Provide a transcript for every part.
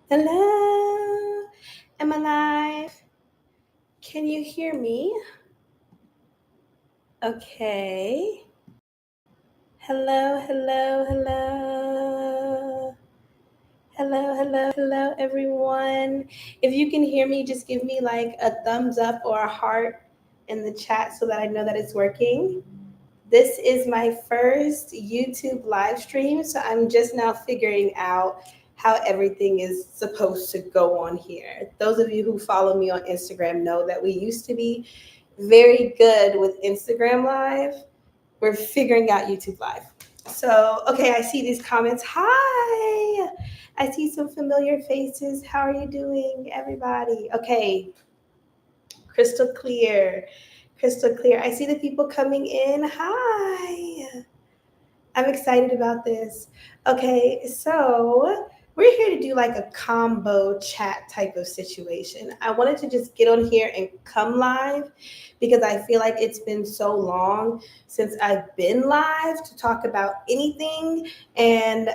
Hello. Am I live? Can you hear me? Okay. Hello, hello, hello. Hello, everyone. If you can hear me, just give me like a thumbs up or a heart in the chat so that I know that it's working. This is my first YouTube live stream, so I'm just now figuring out how everything is supposed to go on here. Those of you who follow me on Instagram know that we used to be very good with Instagram Live. We're figuring out YouTube Live. So, okay, I see these comments. Hi. I see some familiar faces. How are you doing, everybody? Okay, crystal clear. Crystal clear. I see the people coming in. Hi. I'm excited about this. Okay, so we're here to do like a combo chat type of situation. I wanted to just get on here and come live because I feel like it's been so long since I've been live to talk about anything, and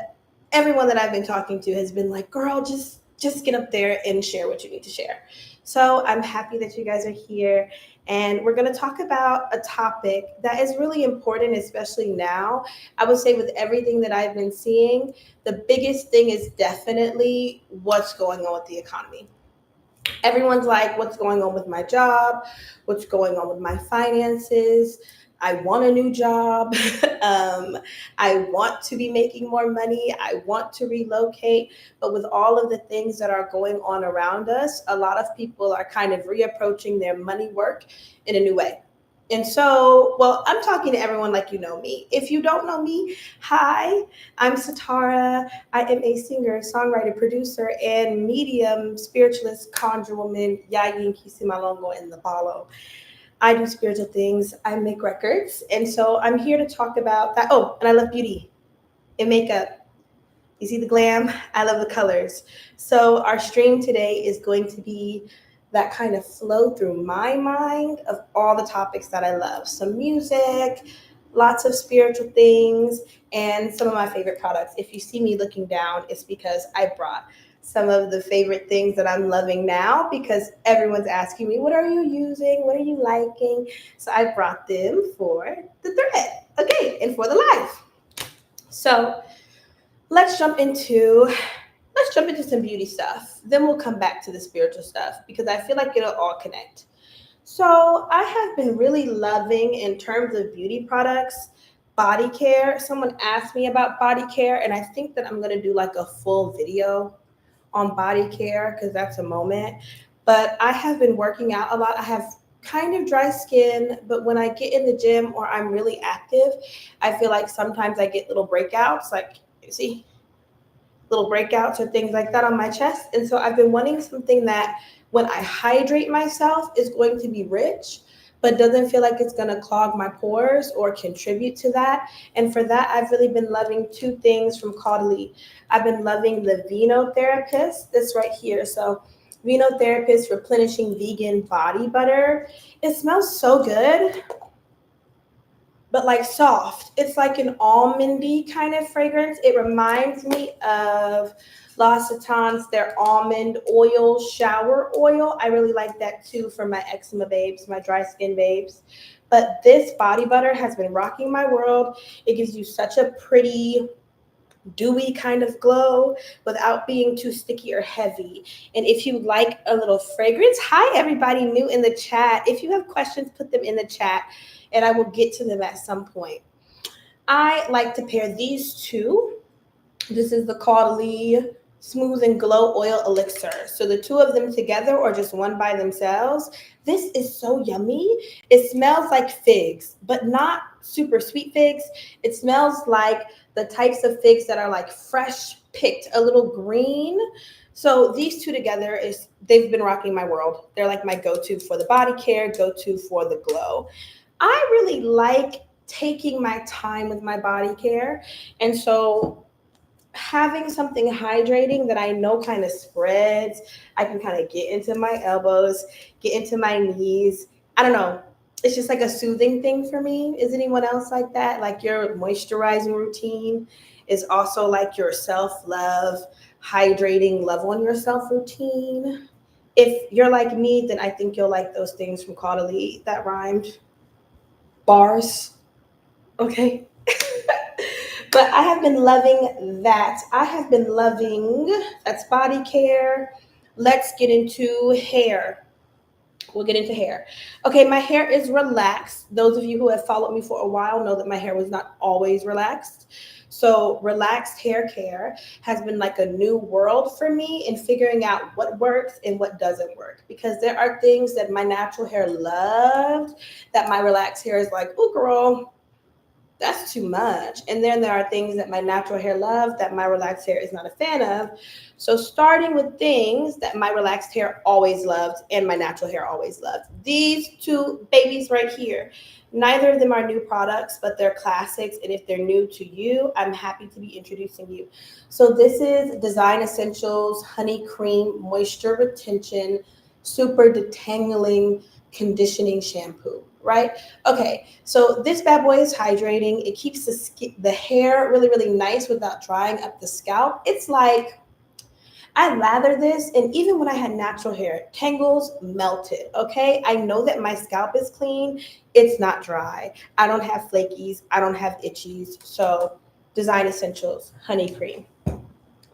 everyone that I've been talking to has been like, "Girl, just get up there and share what you need to share." So I'm happy that you guys are here, and we're going to talk about a topic that is really important, especially now. I would say with everything that I've been seeing, the biggest thing is definitely what's going on with the economy. Everyone's like, what's going on with my job? What's going on with my finances? I want a new job. I want to be making more money. I want to relocate. But with all of the things that are going on around us, a lot of people are kind of reapproaching their money work in a new way. And so, well, I'm talking to everyone like you know me. If you don't know me, hi, I'm SaTar'Ra. I am a singer, songwriter, producer, and medium spiritualist, conjure woman, Yayin Kisimalongo in the Balo. I do spiritual things. I make records. And so I'm here to talk about that. Oh, and I love beauty and makeup. You see the glam? I love the colors. So our stream today is going to be that kind of flow through my mind of all the topics that I love. Some music, lots of spiritual things, and some of my favorite products. If you see me looking down, it's because I brought some of the favorite things that I'm loving now because everyone's asking me, what are you using? What are you liking? So I brought them for the thread. Okay, and for the live. So let's jump into some beauty stuff. Then we'll come back to the spiritual stuff because I feel like it'll all connect. So I have been really loving, in terms of beauty products, body care. Someone asked me about body care, and I think that I'm going to do like a full video on body care because that's a moment. But I have been working out a lot. I have kind of dry skin, but when I get in the gym or I'm really active, I feel like sometimes I get little breakouts, like you see, little breakouts or things like that on my chest. And so I've been wanting something that when I hydrate myself is going to be rich, but doesn't feel like it's going to clog my pores or contribute to that. And for that, I've really been loving two things from Caudalie. I've been loving the Vino Therapist, this right here. So Vino Therapist Replenishing Vegan Body Butter. It smells so good, but like soft. It's like an almondy kind of fragrance. It reminds me of L'Occitane's their almond oil shower oil. I really like that too for my eczema babes, my dry skin babes. But this body butter has been rocking my world. It gives you such a pretty dewy kind of glow without being too sticky or heavy. And if you like a little fragrance, hi everybody new in the chat. If you have questions, put them in the chat and I will get to them at some point. I like to pair these two. This is the Caudalie Smooth and Glow Oil Elixir. So the two of them together or just one by themselves. This is so yummy. It smells like figs, but not super sweet figs. It smells like the types of figs that are like fresh picked, a little green. So these two together they've been rocking my world. They're like my go-to for the body care, go-to for the glow. I really like taking my time with my body care. And so having something hydrating that I know kind of spreads, I can kind of get into my elbows, get into my knees. I don't know. It's just like a soothing thing for me. Is anyone else like that? Like your moisturizing routine is also like your self love, hydrating, love on yourself routine. If you're like me, then I think you'll like those things from Caudalie that rhymed. Bars. Okay. But I have been loving that. I have been loving that's body care. Let's get into hair. We'll get into hair. Okay, my hair is relaxed. Those of you who have followed me for a while know that my hair was not always relaxed. So, relaxed hair care has been like a new world for me in figuring out what works and what doesn't work. Because there are things that my natural hair loved that my relaxed hair is like, oh, girl, that's too much. And then there are things that my natural hair loves that my relaxed hair is not a fan of. So starting with things that my relaxed hair always loved and my natural hair always loved. These two babies right here. Neither of them are new products, but they're classics. And if they're new to you, I'm happy to be introducing you. So this is Design Essentials Honey Cream Moisture Retention Super Detangling Conditioning Shampoo, right? Okay, so this bad boy is hydrating. It keeps the hair really, really nice without drying up the scalp. It's like I lather this, and even when I had natural hair, tangles melted. Okay, I know that my scalp is clean. It's not dry. I don't have flakies. I don't have itchies. So, Design Essentials Honey Cream.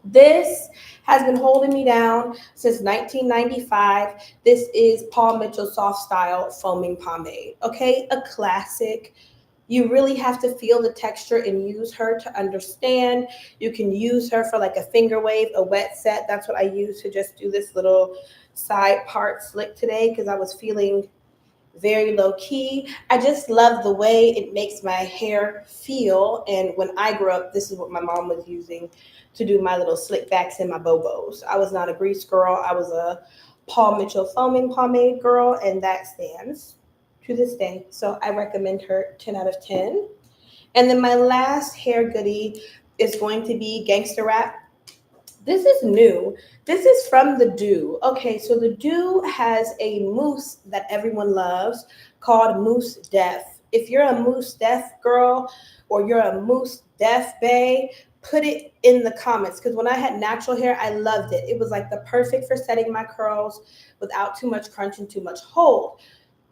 This has been holding me down since 1995. This is Paul Mitchell Soft Style Foaming Pomade. Okay, a classic. You really have to feel the texture and use her to understand. You can use her for like a finger wave, a wet set. That's what I use to just do this little side part slick today because I was feeling very low key. I just love the way it makes my hair feel. And when I grew up, this is what my mom was using to do my little slick backs and my bobos. I was not a grease girl. I was a Paul Mitchell foaming pomade girl, and that stands to this day. So I recommend her 10 out of 10. And then my last hair goodie is going to be Gangsta Rap. This is new. This is from the Dew. Okay, so the Dew has a mousse that everyone loves called Mousse Def. If you're a Mousse Def girl or you're a Mousse Def bae, put it in the comments because when I had natural hair, I loved it. It was like the perfect for setting my curls without too much crunch and too much hold.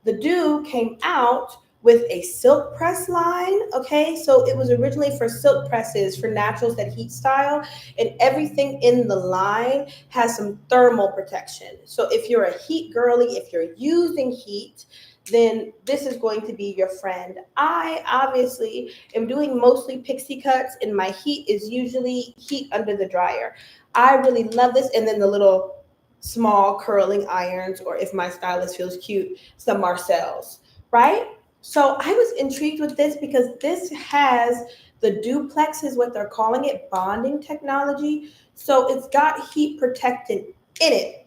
The Dew came out with a silk press line. Okay, so it was originally for silk presses for naturals that heat style, and everything in the line has some thermal protection. So if you're a heat girly, if you're using heat, then this is going to be your friend. I obviously am doing mostly pixie cuts, and my heat is usually heat under the dryer. I really love this, and then the little small curling irons, or if my stylist feels cute, some Marcel's, right? So I was intrigued with this because this has the duplex is what they're calling it, bonding technology. So it's got heat protectant in it.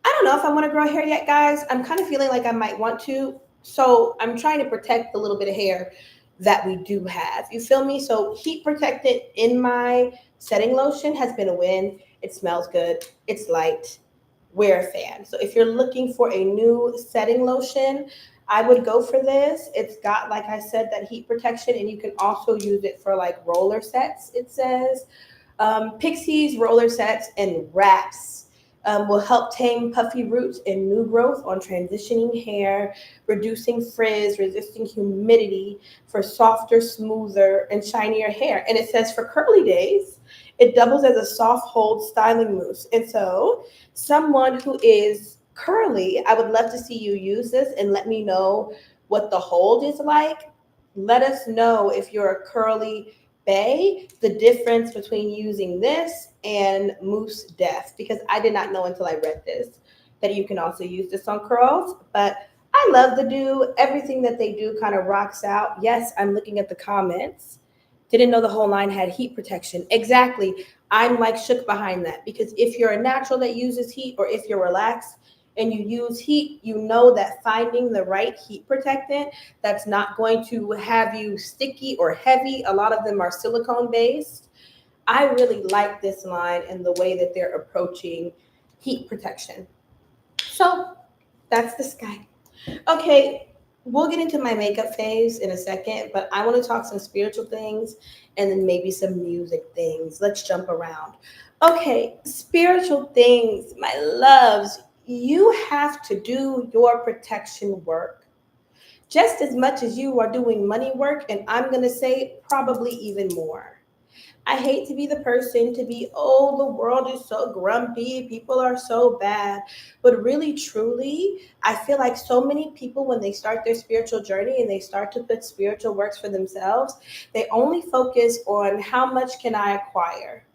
I don't know if I want to grow hair yet, guys. I'm kind of feeling like I might want to. So I'm trying to protect the little bit of hair that we do have. You feel me? So heat protectant in my setting lotion has been a win. It smells good. It's light. Wear a fan. So if you're looking for a new setting lotion, I would go for this. It's got, like I said, that heat protection, and you can also use it for like roller sets, it says. Pixies, roller sets, and wraps will help tame puffy roots and new growth on transitioning hair, reducing frizz, resisting humidity for softer, smoother, and shinier hair. And it says for curly days, it doubles as a soft hold styling mousse. And so, someone who is curly, I would love to see you use this and let me know what the hold is like. Let us know if you're a curly bay, the difference between using this and Mousse Def, because I did not know until I read this that you can also use this on curls. But I love the Dew. Everything that they do kind of rocks out. Yes, I'm looking at the comments. Didn't know the whole line had heat protection. Exactly. I'm like shook behind that because if you're a natural that uses heat or if you're relaxed and you use heat, you know that finding the right heat protectant that's not going to have you sticky or heavy. A lot of them are silicone based. I really like this line and the way that they're approaching heat protection. So that's this guy. Okay, we'll get into my makeup phase in a second, but I want to talk some spiritual things and then maybe some music things. Let's jump around. Okay, spiritual things, my loves, you have to do your protection work just as much as you are doing money work, and I'm going to say probably even more. I hate to be the person to be, oh, the world is so grumpy, people are so bad. But really, truly, I feel like so many people, when they start their spiritual journey and they start to put spiritual works for themselves, they only focus on how much can I acquire.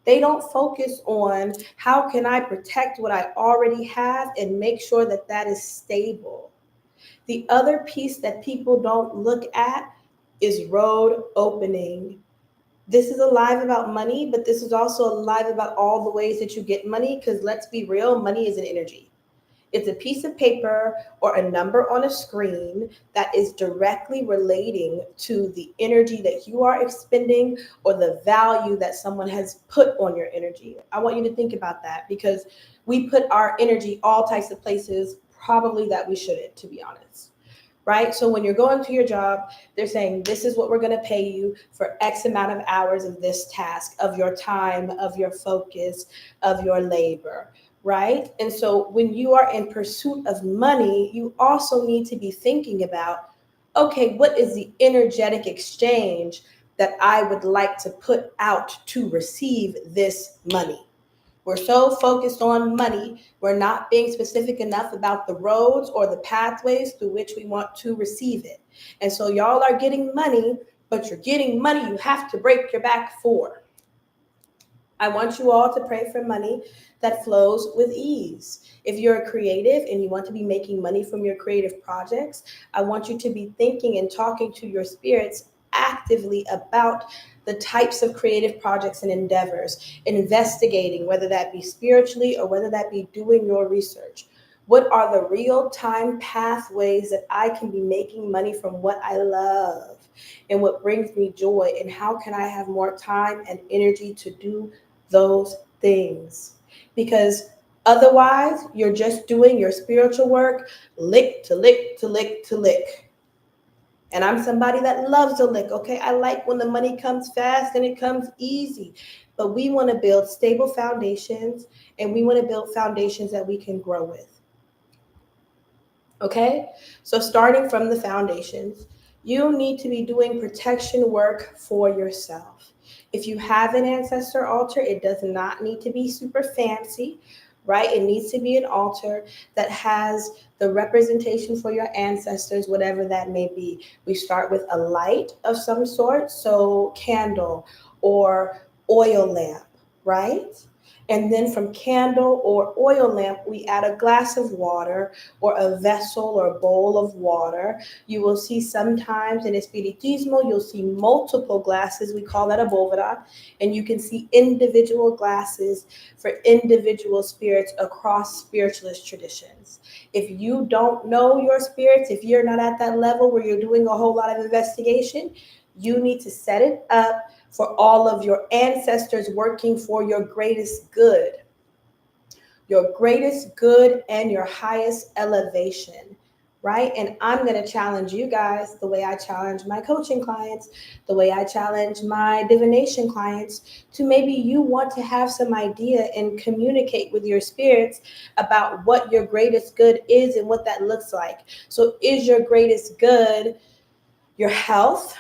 They don't focus on how can I protect what I already have and make sure that that is stable. The other piece that people don't look at is road opening. This is a live about money, but this is also a live about all the ways that you get money, because let's be real, money is an energy. It's a piece of paper or a number on a screen that is directly relating to the energy that you are expending or the value that someone has put on your energy. I want you to think about that, because we put our energy all types of places, probably that we shouldn't, to be honest. Right? So when you're going to your job, they're saying, this is what we're going to pay you for X amount of hours of this task, of your time, of your focus, of your labor. Right? And so when you are in pursuit of money, you also need to be thinking about, okay, what is the energetic exchange that I would like to put out to receive this money? We're so focused on money, we're not being specific enough about the roads or the pathways through which we want to receive it. And so y'all are getting money, but you're getting money you have to break your back for. I want you all to pray for money that flows with ease. If you're a creative and you want to be making money from your creative projects, I want you to be thinking and talking to your spirits actively about the types of creative projects and endeavors, investigating whether that be spiritually or whether that be doing your research. What are the real time pathways that I can be making money from what I love and what brings me joy? And how can I have more time and energy to do those things? Because otherwise, you're just doing your spiritual work lick to lick to lick to lick. And I'm somebody that loves to lick, okay? I like when the money comes fast and it comes easy. But we want to build stable foundations, and we want to build foundations that we can grow with. Okay? So starting from the foundations, you need to be doing protection work for yourself. If you have an ancestor altar, it does not need to be super fancy, right? It needs to be an altar that has the representation for your ancestors, whatever that may be. We start with a light of some sort, so candle or oil lamp, right? And then from candle or oil lamp, we add a glass of water or a vessel or a bowl of water. You will see sometimes in Espiritismo, you'll see multiple glasses. We call that a bóveda. And you can see individual glasses for individual spirits across spiritualist traditions. If you don't know your spirits, if you're not at that level where you're doing a whole lot of investigation, you need to set it up for all of your ancestors working for your greatest good. Your greatest good and your highest elevation, right? And I'm going to challenge you guys the way I challenge my coaching clients, the way I challenge my divination clients, to maybe you want to have some idea and communicate with your spirits about what your greatest good is and what that looks like. So is your greatest good your health,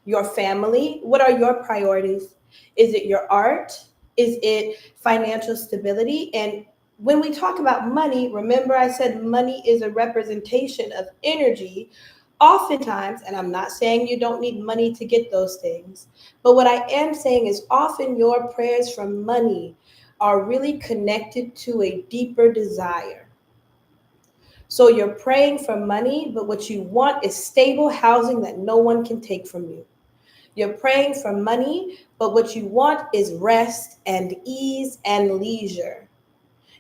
your family? What are your priorities? Is it your art? Is it financial stability? And when we talk about money, remember I said money is a representation of energy. Oftentimes, and I'm not saying you don't need money to get those things, but what I am saying is often your prayers for money are really connected to a deeper desire. So you're praying for money, but what you want is stable housing that no one can take from you. You're praying for money, but what you want is rest and ease and leisure.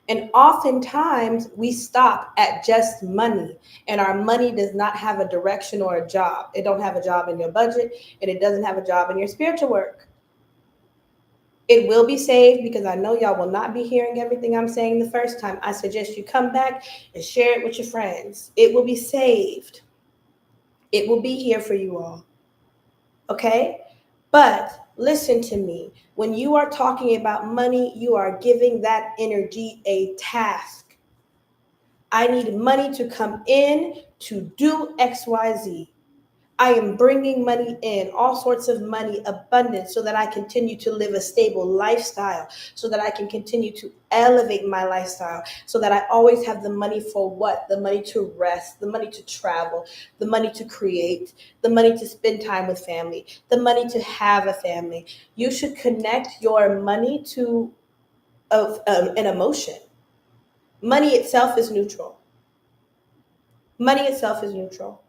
And oftentimes we stop at just money, and our money does not have a direction or a job. It don't have a job in your budget, and it doesn't have a job in your spiritual work. It will be saved, because I know y'all will not be hearing everything I'm saying the first time. I suggest you come back and share it with your friends. It will be saved. It will be here for you all. Okay? But listen to me. When you are talking about money, you are giving that energy a task. I need money to come in to do XYZ. I am bringing money in, all sorts of money, abundance, so that I continue to live a stable lifestyle, so that I can continue to elevate my lifestyle, so that I always have the money for what? The money to rest, the money to travel, the money to create, the money to spend time with family, the money to have a family. You should connect your money to an emotion. Money itself is neutral. Money itself is neutral.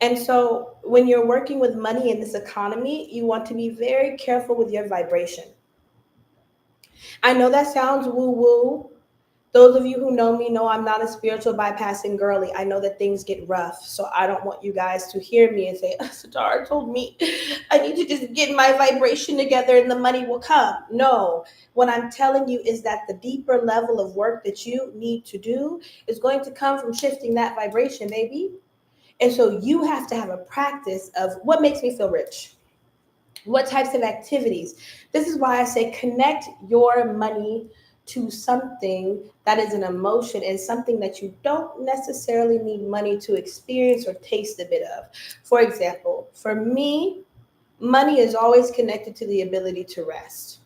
And so when you're working with money in this economy, you want to be very careful with your vibration. I know that sounds woo woo. Those of you who know me know I'm not a spiritual bypassing girly. I know that things get rough. So I don't want you guys to hear me and say, SaTar'Ra told me I need to just get my vibration together and the money will come. No, what I'm telling you is that the deeper level of work that you need to do is going to come from shifting that vibration, baby. And so you have to have a practice of what makes me feel rich. What types of activities? This is why I say connect your money to something that is an emotion and something that you don't necessarily need money to experience or taste a bit of. For example, for me, money is always connected to the ability to rest.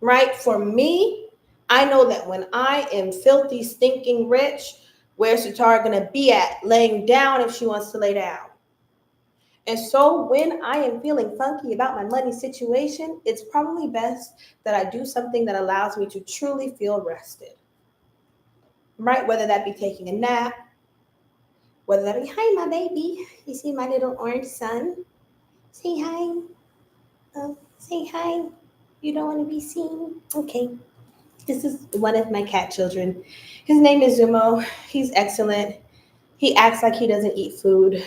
Right? For me, I know that when I am filthy, stinking rich, where's SaTar'Ra gonna be at? Laying down if she wants to lay down. And so when I am feeling funky about my money situation, it's probably best that I do something that allows me to truly feel rested. Right? Whether that be taking a nap, whether that be, hi, my baby. You see my little orange son? Say hi. Say hi. You don't want to be seen? Okay. This is one of my cat children. His name is Zumo. He's excellent. He acts like he doesn't eat food.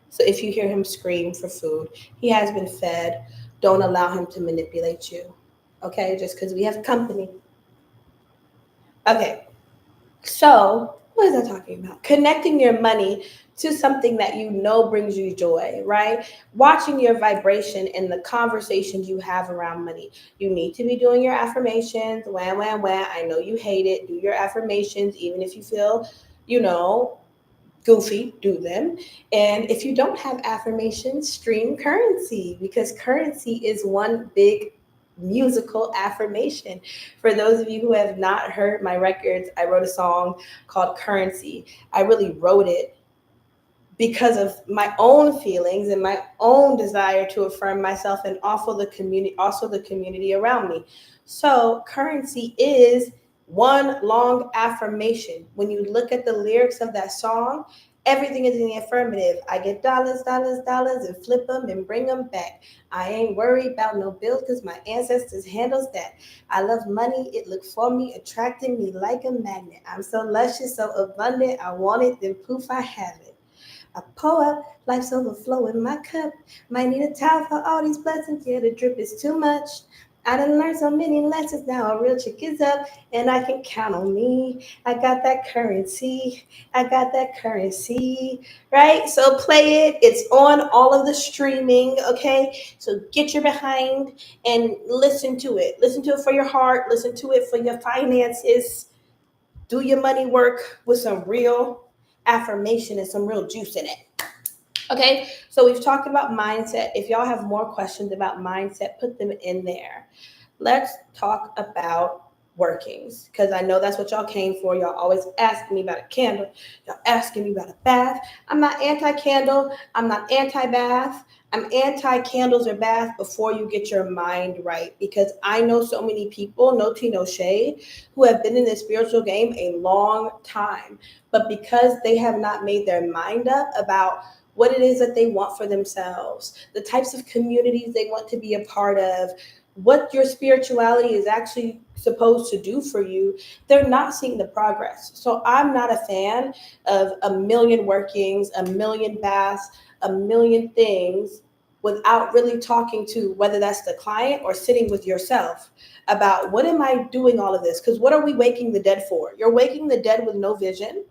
So if you hear him scream for food, he has been fed. Don't allow him to manipulate you. Okay, just because we have company. Okay, so what is I talking about? Connecting your money to something that you know brings you joy, right? Watching your vibration and the conversations you have around money. You need to be doing your affirmations. Wham, wham, wham. I know you hate it. Do your affirmations, even if you feel, you know, goofy, do them. And if you don't have affirmations, stream currency, because currency is one big musical affirmation. For those of you who have not heard my records, I wrote a song called Currency. I really wrote it because of my own feelings and my own desire to affirm myself and also the community around me. So currency is one long affirmation. When you look at the lyrics of that song, everything is in the affirmative. I get dollars, dollars, dollars, and flip them and bring them back. I ain't worried about no bills because my ancestors handles that. I love money. It look for me, attracting me like a magnet. I'm so luscious, so abundant. I want it, then poof, I have it. I pour up, life's overflowing my cup. Might need a towel for all these blessings. Yeah, the drip is too much. I done learned so many lessons. Now a real chick is up, and I can count on me. I got that currency. I got that currency. Right? So play it. It's on all of the streaming. Okay. So get your behind and listen to it. Listen to it for your heart. Listen to it for your finances. Do your money work with some real affirmation and some real juice in it. Okay, so we've talked about mindset. If y'all have more questions about mindset, put them in there. Let's talk about workings, because I know that's what y'all came for. Y'all always asking me about a candle. Y'all asking me about a bath. I'm not anti-candle. I'm not anti-bath. I'm anti-candles or bath before you get your mind right, because I know so many people, no tea, no shade, who have been in the spiritual game a long time, but because they have not made their mind up about what it is that they want for themselves, the types of communities they want to be a part of, what your spirituality is actually supposed to do for you, they're not seeing the progress. So I'm not a fan of a million workings, a million baths, a million things without really talking to, whether that's the client or sitting with yourself about, what am I doing all of this? Because what are we waking the dead for? You're waking the dead with no vision.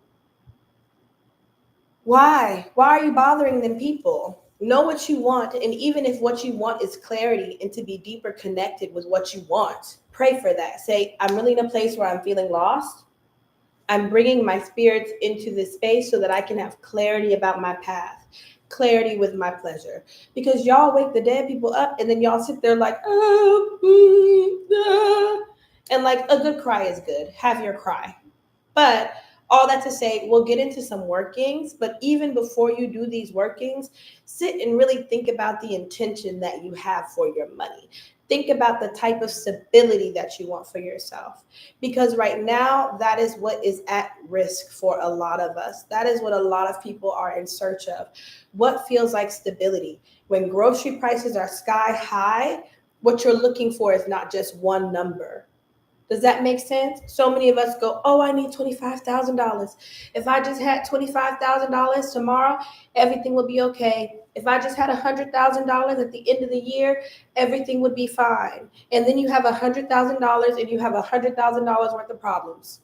Why? Why are you bothering them people? Know what you want. And even if what you want is clarity and to be deeper connected with what you want, pray for that. Say, I'm really in a place where I'm feeling lost. I'm bringing my spirits into this space so that I can have clarity about my path, clarity with my pleasure. Because y'all wake the dead people up and then y'all sit there like, and like a good cry is good. Have your cry. But all that to say, we'll get into some workings. But even before you do these workings, sit and really think about the intention that you have for your money. Think about the type of stability that you want for yourself. Because right now, that is what is at risk for a lot of us. That is what a lot of people are in search of. What feels like stability? When grocery prices are sky high, what you're looking for is not just one number. Does that make sense? So many of us go, oh, I need $25,000. If I just had $25,000 tomorrow, everything would be okay. If I just had $100,000 at the end of the year, everything would be fine. And then you have $100,000 and you have $100,000 worth of problems.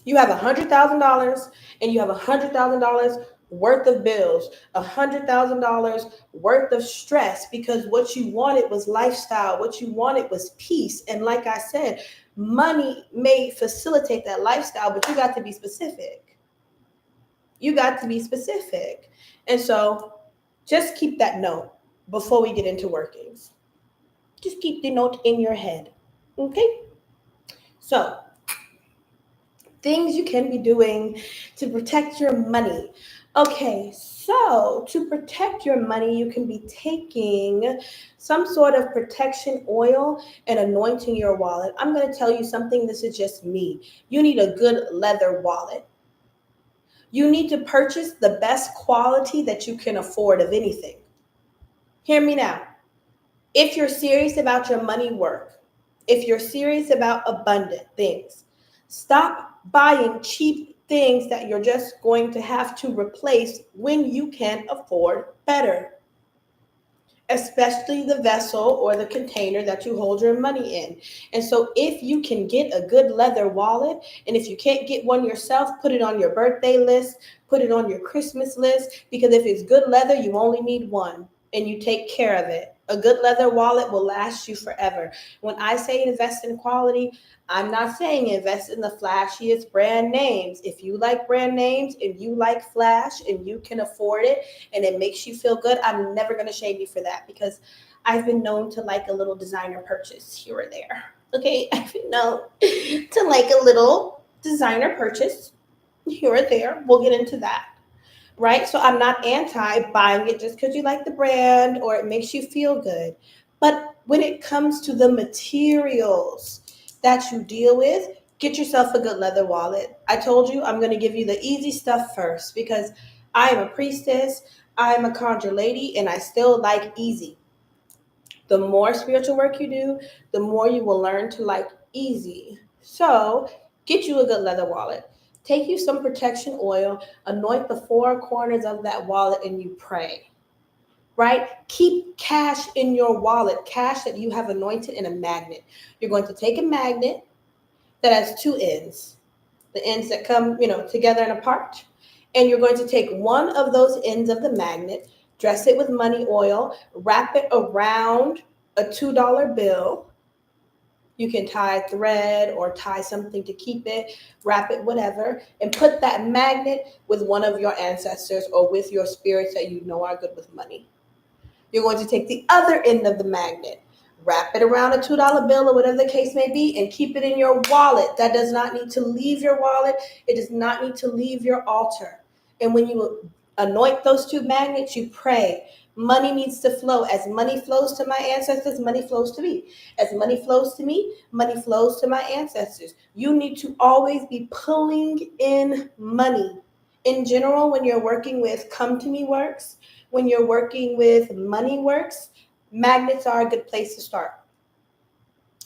You have $100,000 and you have $100,000 worth of bills, $100,000 worth of stress because what you wanted was lifestyle, what you wanted was peace. And like I said, money may facilitate that lifestyle, but you got to be specific. You got to be specific. And so just keep that note before we get into workings. Just keep the note in your head. Okay? So, things you can be doing to protect your money. Okay, so to protect your money, you can be taking some sort of protection oil and anointing your wallet. I'm going to tell you something. This is just me. You need a good leather wallet. You need to purchase the best quality that you can afford of anything. Hear me now. If you're serious about your money work, if you're serious about abundant things, stop buying cheap things that you're just going to have to replace when you can afford better, especially the vessel or the container that you hold your money in. And so if you can get a good leather wallet, and if you can't get one yourself, put it on your birthday list, put it on your Christmas list, because if it's good leather, you only need one and you take care of it. A good leather wallet will last you forever. When I say invest in quality, I'm not saying invest in the flashiest brand names. If you like brand names and you like flash and you can afford it and it makes you feel good, I'm never going to shame you for that because I've been known to like a little designer purchase here or there. Okay, I've been known to like a little designer purchase here or there. We'll get into that. Right? So I'm not anti buying it just because you like the brand or it makes you feel good. But when it comes to the materials that you deal with, get yourself a good leather wallet. I told you I'm going to give you the easy stuff first because I am a priestess, I am a conjure lady, and I still like easy. The more spiritual work you do, the more you will learn to like easy. So get you a good leather wallet. Take you some protection oil, anoint the four corners of that wallet, and you pray. Right? Keep cash in your wallet, cash that you have anointed in a magnet. You're going to take a magnet that has two ends, the ends that come, together and apart. And you're going to take one of those ends of the magnet, dress it with money oil, wrap it around a $2 bill. You can tie thread or tie something to keep it, wrap it, whatever, and put that magnet with one of your ancestors or with your spirits that you know are good with money. You're going to take the other end of the magnet, wrap it around a $2 bill or whatever the case may be, and keep it in your wallet. That does not need to leave your wallet. It does not need to leave your altar. And when you anoint those two magnets, you pray. Money needs to flow. As money flows to my ancestors, money flows to me. As money flows to me, money flows to my ancestors. You need to always be pulling in money. In general, when you're working with Come To Me Works, when you're working with Money Works, magnets are a good place to start.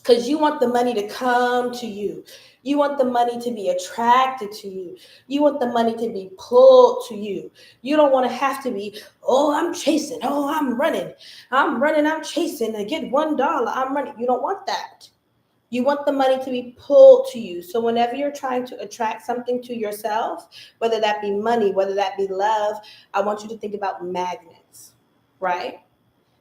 Because you want the money to come to you. You want the money to be attracted to you. You want the money to be pulled to you. You don't want to have to be, I'm chasing. I'm running. I'm chasing to get $1. I'm running. You don't want that. You want the money to be pulled to you. So whenever you're trying to attract something to yourself, whether that be money, whether that be love, I want you to think about magnets, right?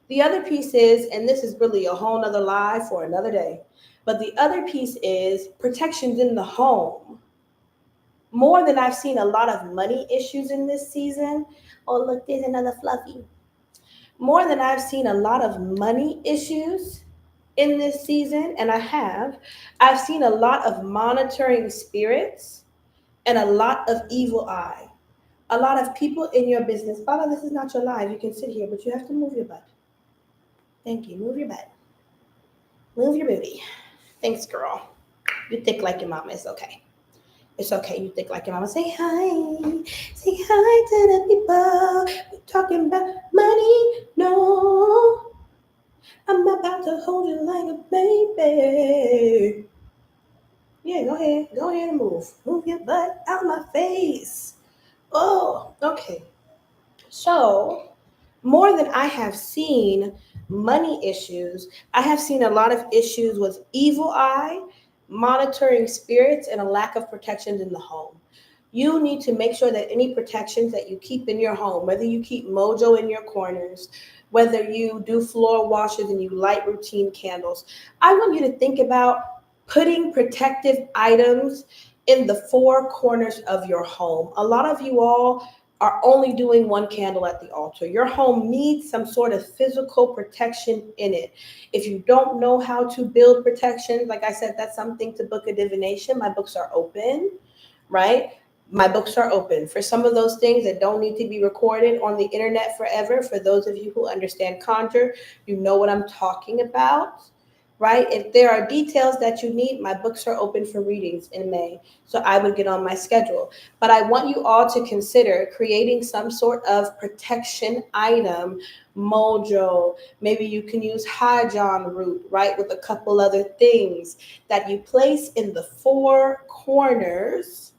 The other piece is, and this is really a whole nother lie for another day, but the other piece is protections in the home. More than I've seen a lot of money issues in this season. Oh, look, there's another fluffy. More than I've seen a lot of money issues in this season, and I've seen a lot of monitoring spirits and a lot of evil eye. A lot of people in your business. Baba, this is not your live. You can sit here, but you have to move your butt. Thank you. Move your butt. Move your booty. Thanks, girl. You thick like your mama. It's okay. It's okay. You thick like your mama. Say hi. Say hi to the people. We're talking about money. No. I'm about to hold you like a baby. Yeah, go ahead. Go ahead and move. Move your butt out my face. Oh, okay. So, more than I have seen money issues, I have seen a lot of issues with evil eye, monitoring spirits, and a lack of protections in the home. You need to make sure that any protections that you keep in your home, whether you keep mojo in your corners, whether you do floor washes and you light routine candles, I want you to think about putting protective items in the four corners of your home. A lot of you all are only doing one candle at the altar. Your home needs some sort of physical protection in it. If you don't know how to build protection, like I said, that's something to book a divination. My books are open, right? My books are open for some of those things that don't need to be recorded on the internet forever. For those of you who understand Conjure, you know what I'm talking about, right? If there are details that you need, my books are open for readings in May. So I would get on my schedule. But I want you all to consider creating some sort of protection item, mojo. Maybe you can use Hajjan root, right? With a couple other things that you place in the four corners,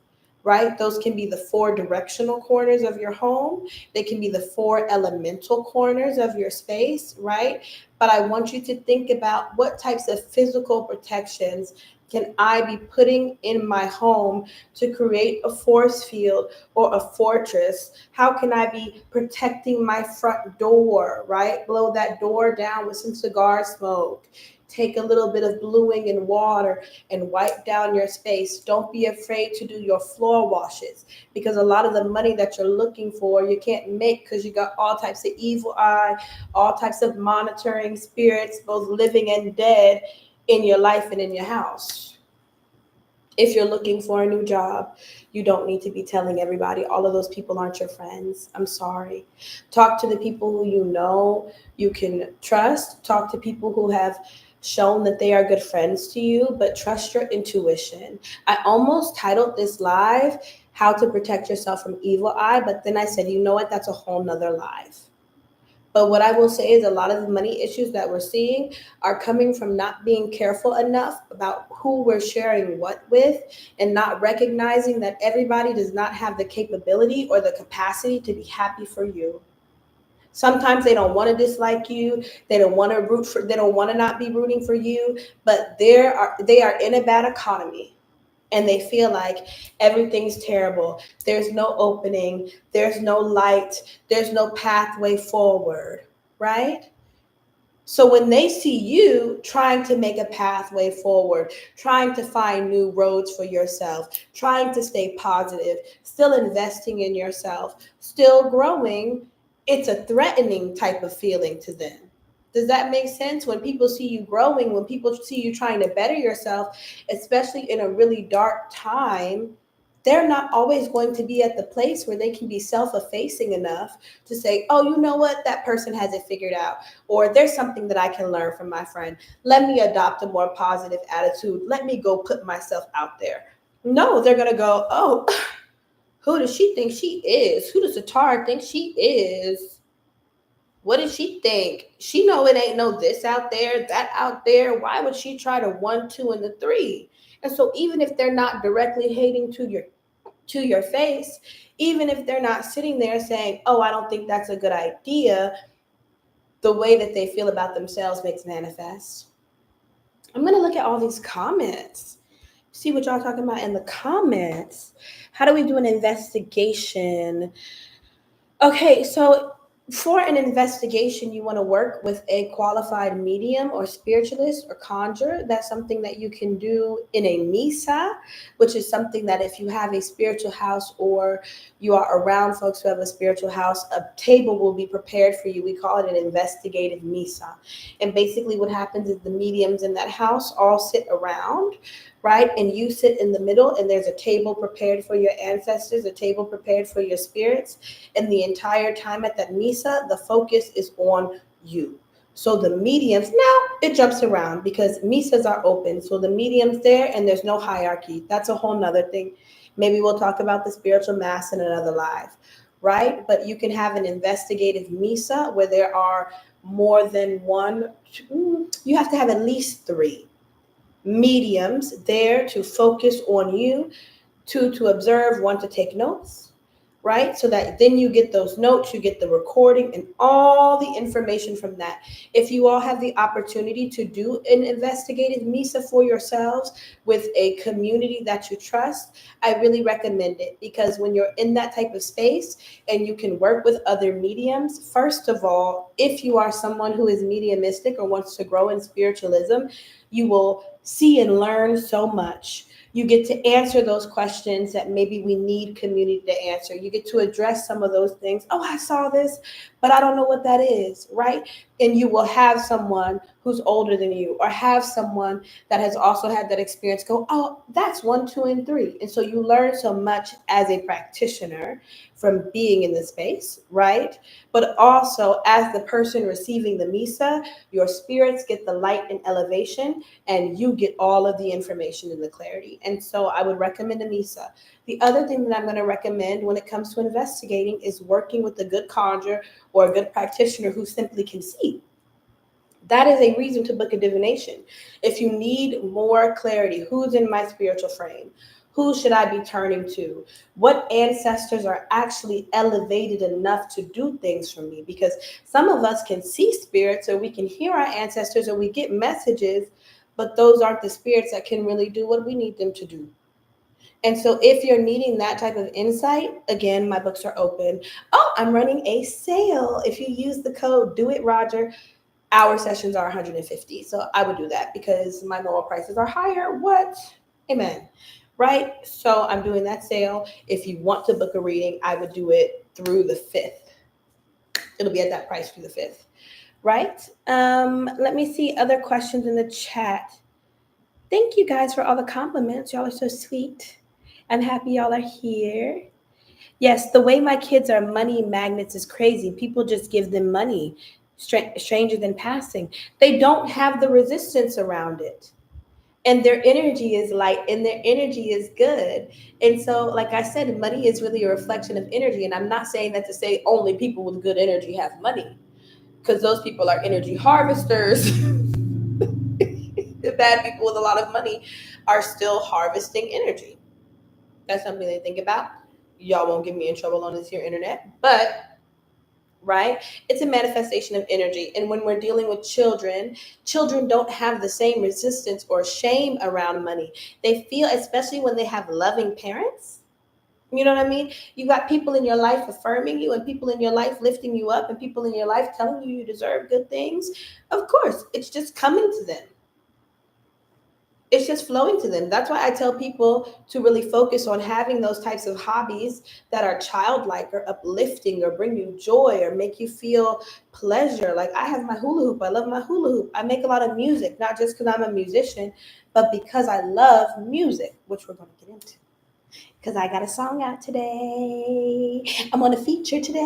right? Those can be the four directional corners of your home. They can be the four elemental corners of your space, right? But I want you to think about what types of physical protections can I be putting in my home to create a force field or a fortress? How can I be protecting my front door, right? Blow that door down with some cigar smoke. Take a little bit of bluing and water and wipe down your space. Don't be afraid to do your floor washes, because a lot of the money that you're looking for, you can't make because you got all types of evil eye, all types of monitoring spirits, both living and dead, in your life and in your house. If you're looking for a new job, you don't need to be telling everybody. All of those people aren't your friends. I'm sorry. Talk to the people who you know you can trust. Talk to people who have shown that they are good friends to you, but trust your intuition. I almost titled this live, How to Protect Yourself from Evil Eye, but then I said, you know what? That's a whole nother live. But what I will say is a lot of the money issues that we're seeing are coming from not being careful enough about who we're sharing what with, and not recognizing that everybody does not have the capability or the capacity to be happy for you. Sometimes they don't want to dislike you. They don't want to they don't want to not be rooting for you, but they are in a bad economy and they feel like everything's terrible. There's no opening, there's no light, there's no pathway forward, right? So when they see you trying to make a pathway forward, trying to find new roads for yourself, trying to stay positive, still investing in yourself, still growing, it's a threatening type of feeling to them. Does that make sense? When people see you growing, when people see you trying to better yourself, especially in a really dark time, they're not always going to be at the place where they can be self-effacing enough to say, oh, you know what? That person has it figured out. Or there's something that I can learn from my friend. Let me adopt a more positive attitude. Let me go put myself out there. No, they're going to go, oh, who does she think she is? Who does SaTar'Ra think she is? What does she think? She know it ain't no this out there, that out there. Why would she try to 1, 2, and the 3? And so even if they're not directly hating to your face, even if they're not sitting there saying, oh, I don't think that's a good idea, the way that they feel about themselves makes manifest. I'm going to look at all these comments. See what y'all talking about in the comments. How do we do an investigation? Okay, so for an investigation, you want to work with a qualified medium or spiritualist or conjure. That's something that you can do in a misa, which is something that if you have a spiritual house or you are around folks who have a spiritual house, a table will be prepared for you. We call it an investigative misa. And basically, what happens is the mediums in that house all sit around, right? And you sit in the middle, and there's a table prepared for your ancestors, a table prepared for your spirits. And the entire time at that misa, the focus is on you. So the mediums, now it jumps around because misas are open. So the medium's there and there's no hierarchy. That's a whole nother thing. Maybe we'll talk about the spiritual mass in another live, right? But you can have an investigative misa where there are more than one, you have to have at least 3 mediums there to focus on you, 2 to observe, 1 to take notes, right? So that then you get those notes, you get the recording and all the information from that. If you all have the opportunity to do an investigative misa for yourselves with a community that you trust, I really recommend it, because when you're in that type of space and you can work with other mediums, first of all, if you are someone who is mediumistic or wants to grow in spiritualism, you will see and learn so much. You get to answer those questions that maybe we need community to answer. You get to address some of those things. Oh, I saw this, but I don't know what that is, right? And you will have someone who's older than you or have someone that has also had that experience go, oh, that's 1, 2, and 3. And so you learn so much as a practitioner from being in the space, right? But also as the person receiving the misa, your spirits get the light and elevation, and you get all of the information and the clarity. And so I would recommend a misa. The other thing that I'm going to recommend when it comes to investigating is working with a good conjure or a good practitioner who simply can see. That is a reason to book a divination. If you need more clarity, who's in my spiritual frame? Who should I be turning to? What ancestors are actually elevated enough to do things for me? Because some of us can see spirits, or we can hear our ancestors, or we get messages, but those aren't the spirits that can really do what we need them to do. And so if you're needing that type of insight, again, my books are open. Oh, I'm running a sale. If you use the code Do It Roger, our sessions are 150. So I would do that because my normal prices are higher. What? Amen. Right? So I'm doing that sale. If you want to book a reading, I would do it through the 5th. It'll be at that price through the 5th. Right? Let me see other questions in the chat. Thank you guys for all the compliments. Y'all are so sweet. I'm happy y'all are here. Yes, the way my kids are money magnets is crazy. People just give them money, stranger than passing. They don't have the resistance around it. And their energy is light and their energy is good. And so, like I said, money is really a reflection of energy. And I'm not saying that to say only people with good energy have money, because those people are energy harvesters. The bad people with a lot of money are still harvesting energy. That's something to think about. Y'all won't get me in trouble on this here internet, but right, it's a manifestation of energy. And when we're dealing with children don't have the same resistance or shame around money. They feel, especially when they have loving parents, you know what I mean? You got people in your life affirming you, and people in your life lifting you up, and people in your life telling you you deserve good things. Of course, it's just coming to them. It's just flowing to them. That's why I tell people to really focus on having those types of hobbies that are childlike or uplifting or bring you joy or make you feel pleasure. Like I have my hula hoop. I love my hula hoop. I make a lot of music, not just because I'm a musician, but because I love music, which we're going to get into. Because I got a song out today. I'm on a feature today.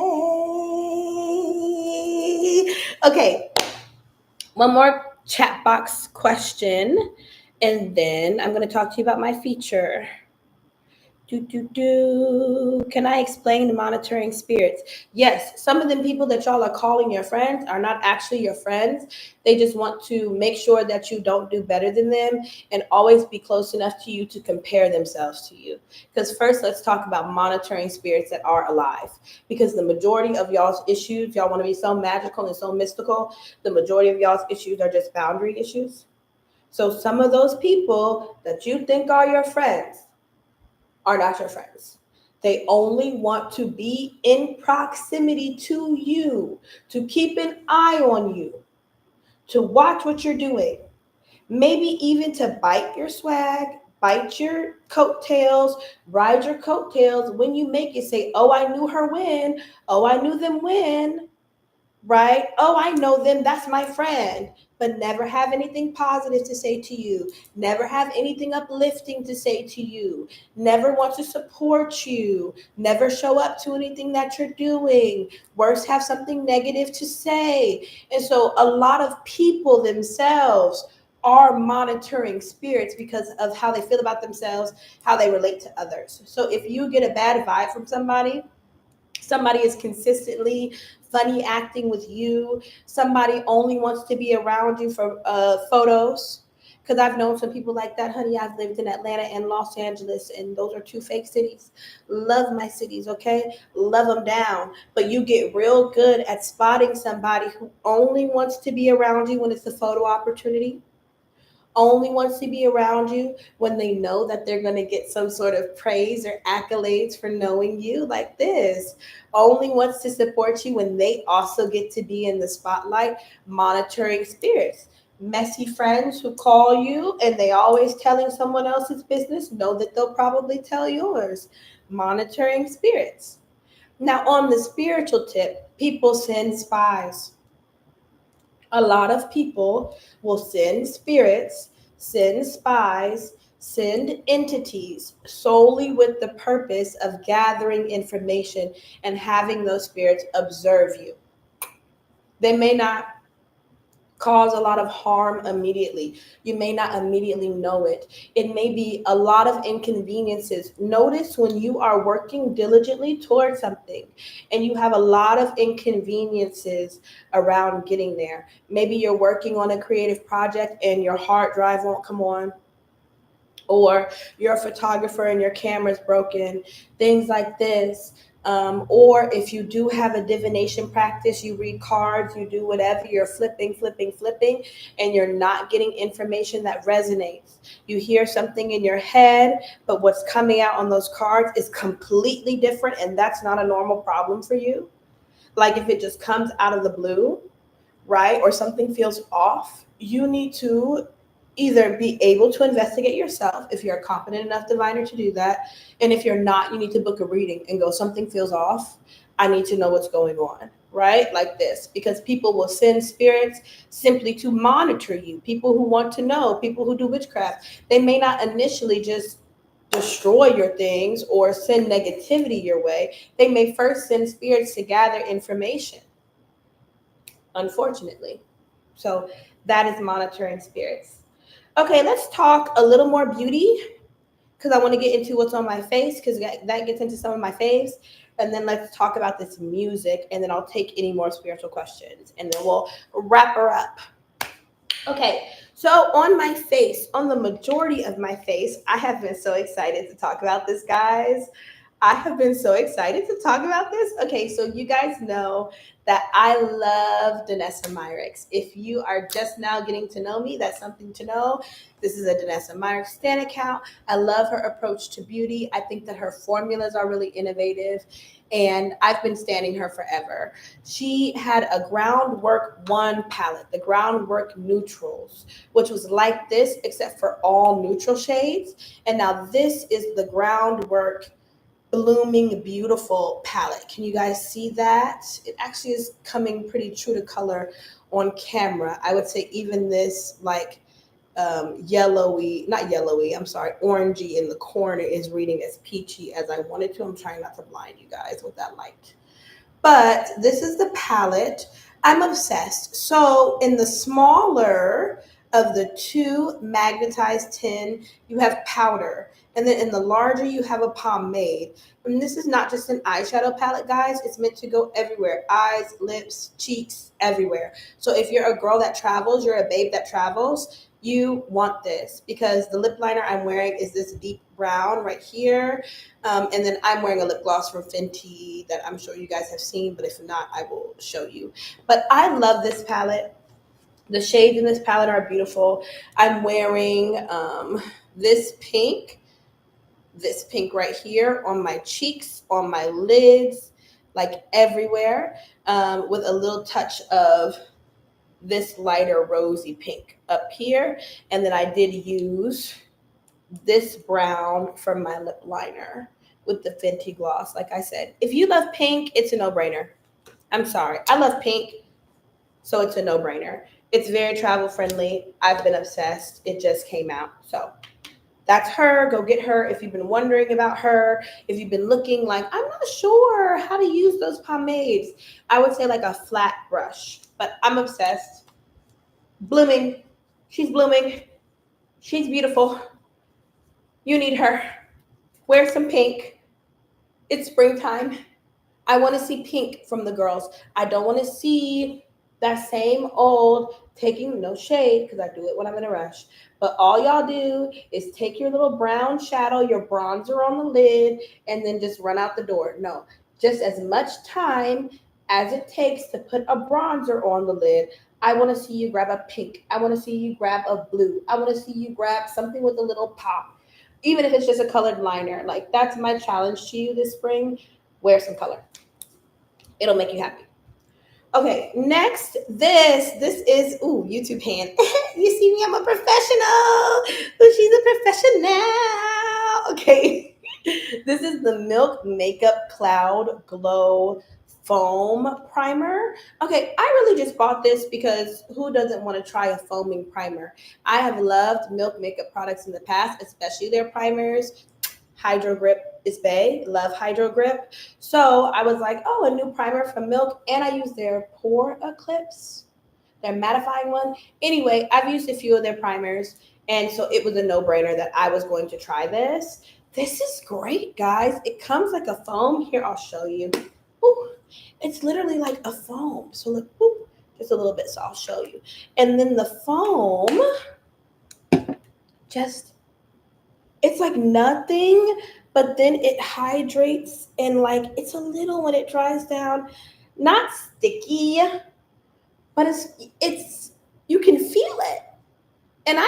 Okay. One more chat box question, and then I'm going to talk to you about my feature. Can I explain monitoring spirits? Yes, some of them people that y'all are calling your friends are not actually your friends. They just want to make sure that you don't do better than them and always be close enough to you to compare themselves to you. Because first, let's talk about monitoring spirits that are alive. Because the majority of y'all's issues, y'all want to be so magical and so mystical, the majority of y'all's issues are just boundary issues. So some of those people that you think are your friends are not your friends. They only want to be in proximity to you, to keep an eye on you, to watch what you're doing, maybe even to bite your swag, bite your coattails, ride your coattails when you make it. Say, oh, I knew her when, oh, I knew them when, right? Oh, I know them, that's my friend. But never have anything positive to say to you, never have anything uplifting to say to you, never want to support you, never show up to anything that you're doing. Worse, have something negative to say. And so a lot of people themselves are monitoring spirits because of how they feel about themselves, how they relate to others. So if you get a bad vibe from somebody is consistently funny acting with you, somebody only wants to be around you for photos, because I've known some people like that, honey. I've lived in Atlanta and Los Angeles, and those are two fake cities. Love my cities, okay? Love them down. But you get real good at spotting somebody who only wants to be around you when it's a photo opportunity, only wants to be around you when they know that they're going to get some sort of praise or accolades for knowing you, like this. Only wants to support you when they also get to be in the spotlight. Monitoring spirits. Messy friends who call you and they always telling someone else's business, know that they'll probably tell yours. Monitoring spirits. Now, on the spiritual tip, people send spies. A lot of people will send spirits, send spies, send entities solely with the purpose of gathering information and having those spirits observe you. They may not cause a lot of harm immediately. You may not immediately know it. It may be a lot of inconveniences. Notice when you are working diligently towards something and you have a lot of inconveniences around getting there. Maybe you're working on a creative project and your hard drive won't come on, or you're a photographer and your camera's broken, things like this. Or if you do have a divination practice, you read cards, you do whatever, you're flipping, and you're not getting information that resonates. You hear something in your head, but what's coming out on those cards is completely different, and that's not a normal problem for you. Like if it just comes out of the blue, right? Or something feels off, you need to either be able to investigate yourself if you're a competent enough diviner to do that. And if you're not, you need to book a reading and go, something feels off. I need to know what's going on, right? Like this, because people will send spirits simply to monitor you. People who want to know, people who do witchcraft, they may not initially just destroy your things or send negativity your way. They may first send spirits to gather information, unfortunately. So that is monitoring spirits. Okay, let's talk a little more beauty because I want to get into what's on my face because that gets into some of my faves. And then let's talk about this music, and then I'll take any more spiritual questions, and then we'll wrap her up. Okay, so on my face, on the majority of my face, I have been so excited to talk about this, guys. I have been so excited to talk about this. Okay, so you guys know that I love Danessa Myricks. If you are just now getting to know me, that's something to know. This is a Danessa Myricks Stan account. I love her approach to beauty. I think that her formulas are really innovative, and I've been standing her forever. She had a Groundwork 1 palette, the Groundwork Neutrals, which was like this, except for all neutral shades. And now this is the Groundwork Blooming Beautiful palette. Can you guys see that? It actually is coming pretty true to color on camera. I would say even this like yellowy, not yellowy, I'm sorry, orangey in the corner is reading as peachy as I wanted to. I'm trying not to blind you guys with that light. But this is the palette. I'm obsessed. So in the smaller of the two magnetized tin, you have powder. And then in the larger, you have a pomade. And this is not just an eyeshadow palette, guys. It's meant to go everywhere. Eyes, lips, cheeks, everywhere. So if you're a girl that travels, you're a babe that travels, you want this because the lip liner I'm wearing is this deep brown right here. And then I'm wearing a lip gloss from Fenty that I'm sure you guys have seen, but if not, I will show you. But I love this palette The shades in this palette are beautiful. I'm wearing this pink, this pink right here on my cheeks, on my lids, like everywhere, with a little touch of this lighter rosy pink up here. And then I did use this brown from my lip liner with the Fenty gloss. Like I said, if you love pink, it's a no-brainer. I'm sorry. I love pink, so it's a no-brainer. It's very travel friendly. I've been obsessed. It just came out. So that's her. Go get her if you've been wondering about her. If you've been looking like, I'm not sure how to use those pomades, I would say like a flat brush. But I'm obsessed. Blooming. She's blooming. She's beautiful. You need her. Wear some pink. It's springtime. I want to see pink from the girls. I don't want to see that same old taking no shade because I do it when I'm in a rush. But all y'all do is take your little brown shadow, your bronzer on the lid, and then just run out the door. No, just as much time as it takes to put a bronzer on the lid. I want to see you grab a pink. I want to see you grab a blue. I want to see you grab something with a little pop, even if it's just a colored liner. Like, that's my challenge to you this spring. Wear some color. It'll make you happy. Okay, next, this is YouTube hand. You see me, I'm a professional. Ooh, she's a professional. Okay. This is the Milk Makeup Cloud Glow Foam Primer. Okay, I really just bought this because who doesn't want to try a foaming primer? I have loved Milk makeup products in the past, especially their primers. Hydro Grip is bae. Love Hydro Grip. So I was like, oh, a new primer from Milk. And I use their Pore Eclipse, their mattifying one. Anyway, I've used a few of their primers. And so it was a no-brainer that I was going to try this. This is great, guys. It comes like a foam. Here, I'll show you. Ooh, it's literally like a foam. So look, ooh, just a little bit, so I'll show you. And then the foam just, it's like nothing, but then it hydrates and like it's a little when it dries down, not sticky, but it's you can feel it. And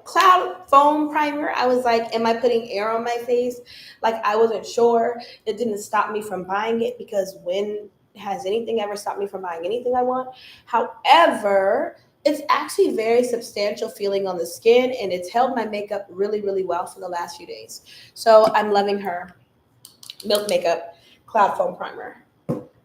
cloud foam primer, I was like, am I putting air on my face? Like, I wasn't sure. It didn't stop me from buying it because when has anything ever stopped me from buying anything I want? However, it's actually very substantial feeling on the skin, and it's held my makeup really, really well for the last few days. So I'm loving her. Milk Makeup Cloud Foam Primer.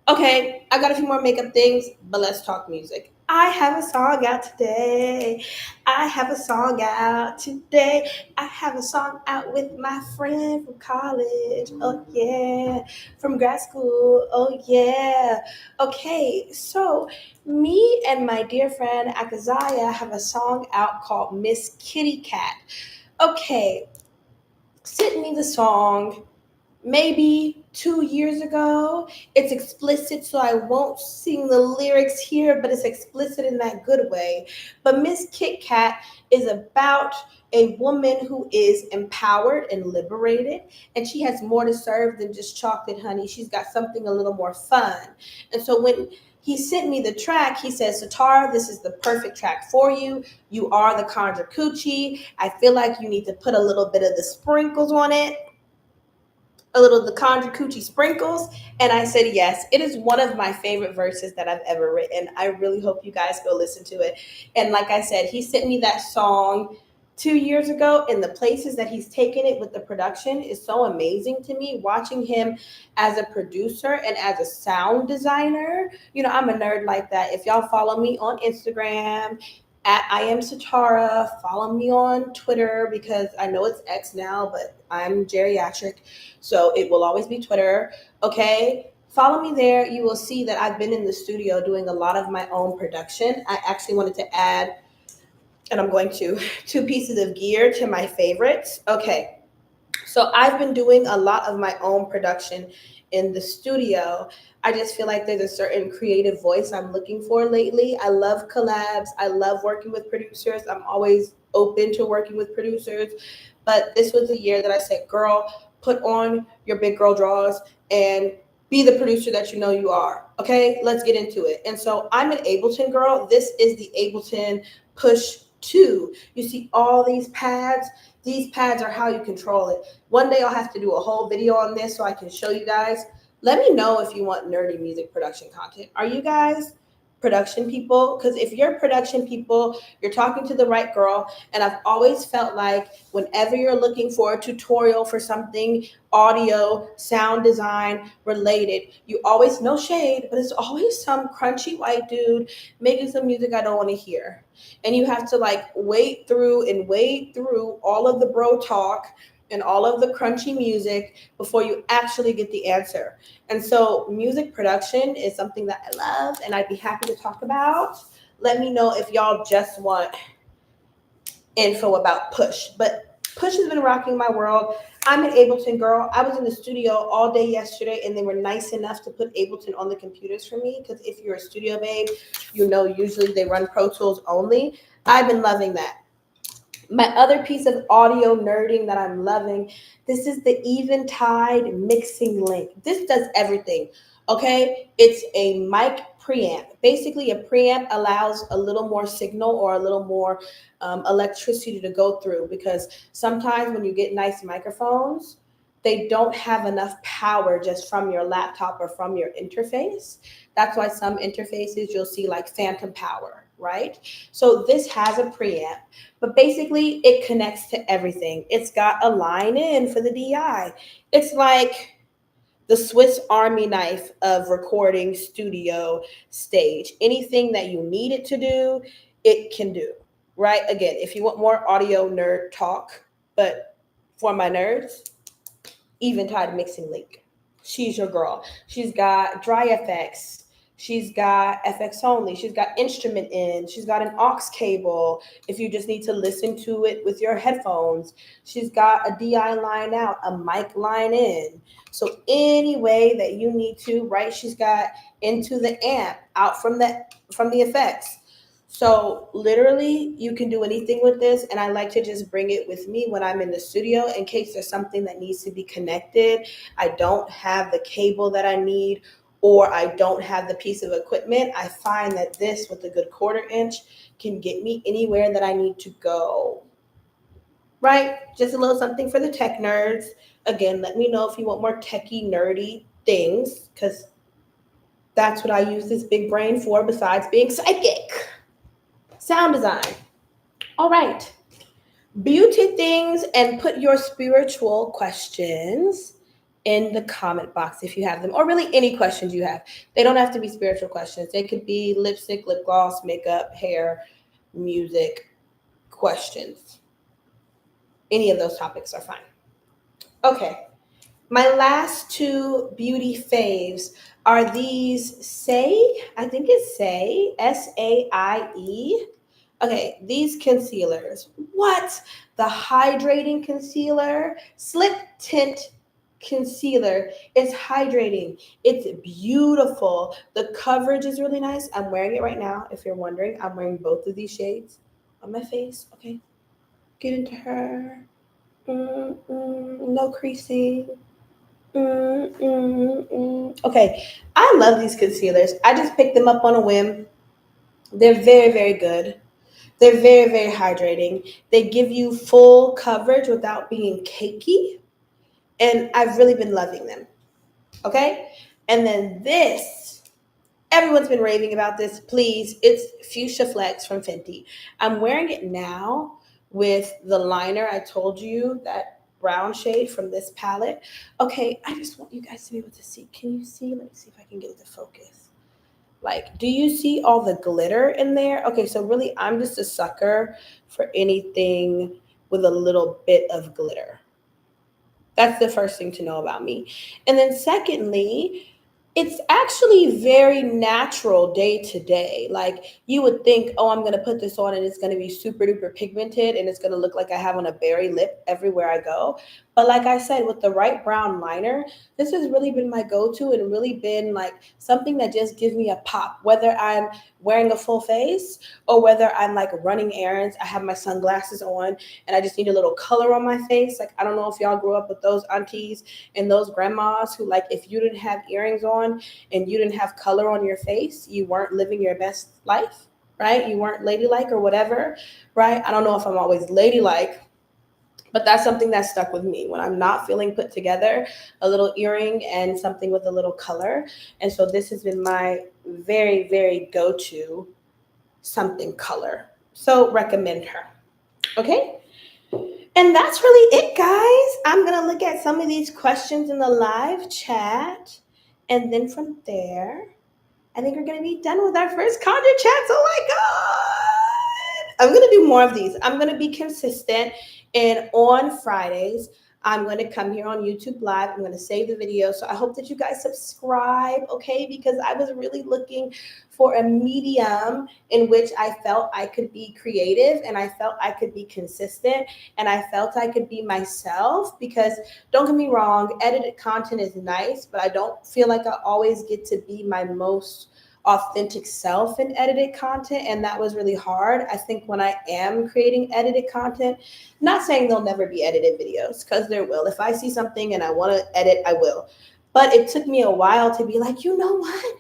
Okay, I got a few more makeup things, but let's talk music. I have a song out today. I have a song out today. I have a song out with my friend from college. Oh, yeah. From grad school. Oh, yeah. Okay, so me and my dear friend Akazaya have a song out called Miss Kitty Cat. Okay, sent me the song maybe 2 years ago. It's explicit, so I won't sing the lyrics here, but it's explicit in that good way. But Miss Kit Kat is about a woman who is empowered and liberated, and she has more to serve than just chocolate honey. She's got something a little more fun. And so when he sent me the track, he says, SaTar'Ra, this is the perfect track for you. You are the Conjure Coochie. I feel like you need to put a little bit of the sprinkles on it, a little of the Conjure Coochie sprinkles. And I said, yes, it is one of my favorite verses that I've ever written. I really hope you guys go listen to it. And like I said, he sent me that song 2 years ago, and the places that he's taken it with the production is so amazing to me. Watching him as a producer and as a sound designer, I'm a nerd like that. If y'all follow me on Instagram at I am SaTar'Ra, follow me on Twitter because I know it's X now, but I'm geriatric, so it will always be Twitter. Okay, follow me there. You will see that I've been in the studio doing a lot of my own production. I actually wanted to add, and I'm going to, 2 pieces of gear to my favorites. Okay, so I've been doing a lot of my own production in the studio. I just feel like there's a certain creative voice I'm looking for lately. I love collabs. I love working with producers. I'm always open to working with producers. But this was a year that I said, girl, put on your big girl drawers and be the producer that you know you are. Okay, let's get into it. And so I'm an Ableton girl. This is the Ableton Push 2. You see all these pads. These pads are how you control it. One day I'll have to do a whole video on this so I can show you guys. Let me know if you want nerdy music production content. Are you guys production people? Because if you're production people, you're talking to the right girl. And I've always felt like whenever you're looking for a tutorial for something audio, sound design related, you always, no shade, but it's always some crunchy white dude making some music I don't want to hear. And you have to like wade through all of the bro talk and all of the crunchy music before you actually get the answer. And so music production is something that I love and I'd be happy to talk about. Let me know if y'all just want info about Push. But Push has been rocking my world. I'm an Ableton girl. I was in the studio all day yesterday and they were nice enough to put Ableton on the computers for me because if you're a studio babe, you know usually they run Pro Tools only. I've been loving that. My other piece of audio nerding that I'm loving, this is the Eventide mixing link. This does everything. Okay, it's a mic preamp. Basically, a preamp allows a little more signal or a little more electricity to go through because sometimes when you get nice microphones, they don't have enough power just from your laptop or from your interface. That's why some interfaces you'll see like phantom power, right? So this has a preamp, but basically it connects to everything. It's got a line in for the DI. It's like the Swiss Army knife of recording studio stage. Anything that you need it to do, it can do, right? Again, if you want more audio nerd talk, but for my nerds, Eventide Mixing Link. She's your girl. She's got dry FX. She's got FX only. She's got instrument in. She's got an aux cable if you just need to listen to it with your headphones. She's got a DI line out, a mic line in. So any way that you need to, right? She's got into the amp, out from the effects. So literally, you can do anything with this, and I like to just bring it with me when I'm in the studio in case there's something that needs to be connected. I don't have the cable that I need, or I don't have the piece of equipment. I find that this, with a good 1/4 inch, can get me anywhere that I need to go. Right? Just a little something for the tech nerds. Again, let me know if you want more techie, nerdy things, because that's what I use this big brain for besides being psychic. Sound design. All right. Beauty things and put your spiritual questions in the comment box if you have them, or really any questions you have. They don't have to be spiritual questions. They could be lipstick, lip gloss, makeup, hair, music questions. Any of those topics are fine. Okay. My last two beauty faves are these Saie, I think it's Saie, SAIE. Okay, these concealers. What? The hydrating concealer, slip tint concealer. It's hydrating. It's beautiful. The coverage is really nice. I'm wearing it right now. If you're wondering, I'm wearing both of these shades on my face. Okay, get into her. No creasing. Okay, I love these concealers. I just picked them up on a whim. They're very, very good. They're very, very hydrating. They give you full coverage without being cakey. And I've really been loving them. Okay? And then this, everyone's been raving about this. Please, it's Fuchsia Flex from Fenty. I'm wearing it now with the liner I told you, that brown shade from this palette. Okay, I just want you guys to be able to see. Can you see? Let me see if I can get it to focus. Like, do you see all the glitter in there? Okay, so really, I'm just a sucker for anything with a little bit of glitter. That's the first thing to know about me. And then, secondly, it's actually very natural day to day. Like, you would think, oh, I'm going to put this on and it's going to be super duper pigmented and it's going to look like I have on a berry lip everywhere I go. But like I said, with the right brown liner, this has really been my go to and really been like something that just gives me a pop. Whether I'm wearing a full face, or whether I'm like running errands, I have my sunglasses on and I just need a little color on my face. Like, I don't know if y'all grew up with those aunties and those grandmas who, like, if you didn't have earrings on and you didn't have color on your face, you weren't living your best life, right? You weren't ladylike or whatever, right? I don't know if I'm always ladylike, but that's something that stuck with me when I'm not feeling put together, a little earring and something with a little color. And so this has been my very, very go-to something color. So recommend her. Okay. And that's really it, guys. I'm going to look at some of these questions in the live chat. And then from there, I think we're going to be done with our first Conjure Chats. Oh my God. I'm going to do more of these. I'm going to be consistent. And on Fridays, I'm going to come here on YouTube Live. I'm going to save the video. So I hope that you guys subscribe, okay? Because I was really looking for a medium in which I felt I could be creative and I felt I could be consistent and I felt I could be myself. Because don't get me wrong, edited content is nice, but I don't feel like I always get to be my most authentic self in edited content, and that was really hard. I think when I am creating edited content, not saying there'll never be edited videos, because there will. If I see something and I want to edit, I will. But it took me a while to be like, you know what?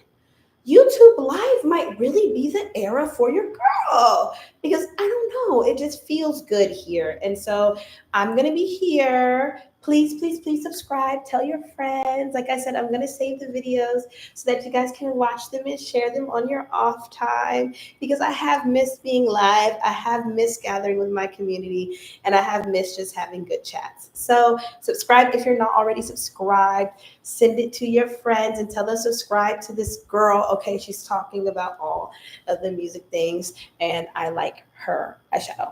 YouTube Live might really be the era for your girl, because I don't know, it just feels good here. And so I'm going to be here. Please, please, please subscribe. Tell your friends. Like I said, I'm going to save the videos so that you guys can watch them and share them on your off time, because I have missed being live. I have missed gathering with my community, and I have missed just having good chats. So subscribe if you're not already subscribed. Send it to your friends and tell them subscribe to this girl. Okay, she's talking about all of the music things, and I like her eyeshadow.